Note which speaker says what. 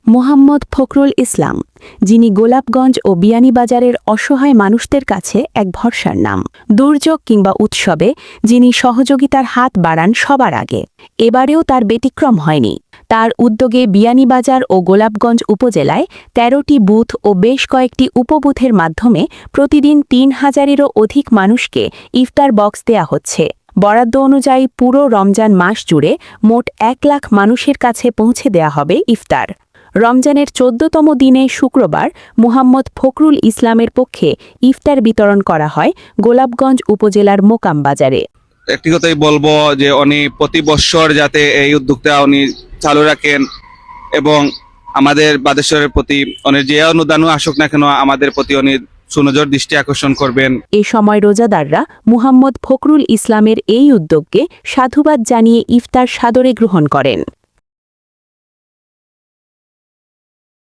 Speaker 1: মোহাম্মদ ফখরুল ইসলাম, যিনি গোলাপগঞ্জ ও বিয়ানীবাজারের অসহায় মানুষদের কাছে এক ভরসার নাম। দুর্যোগ কিংবা উৎসবে যিনি সহযোগিতার হাত বাড়ান সবার আগে। এবারেও তার ব্যতিক্রম হয়নি। তার উদ্যোগে বিয়ানীবাজার ও গোলাপগঞ্জ উপজেলায় ১৩টি বুথ ও বেশ কয়েকটি উপবুথের মাধ্যমে প্রতিদিন ৩,০০০-এরও অধিক মানুষকে ইফতার বক্স দেয়া হচ্ছে। বরাদ্দ অনুযায়ী পুরো রমজান মাস জুড়ে মোট ১ লাখ মানুষের কাছে পৌঁছে দেয়া হবে ইফতার। রমজানের ১৪তম দিনে শুক্রবার মুহাম্মদ ফখরুল ইসলামের পক্ষে ইফতার বিতরণ করা হয় গোলাপগঞ্জ উপজেলার মোকাম বাজারে।
Speaker 2: ব্যক্তিগতই বলবো যে উনি প্রতি বছর যাতে এই উদ্যোগটা উনি চালু রাখেন এবং আমাদের বাদেশ্বরের প্রতি উনি যে অনুদানও আসুক না কেন আমাদের প্রতি উনি সুনজর দৃষ্টি আকর্ষণ করবেন।
Speaker 1: এ সময় রোজাদাররা মুহাম্মদ ফখরুল ইসলামের এই উদ্যোগকে সাধুবাদ জানিয়ে ইফতার সাদরে গ্রহণ করেন।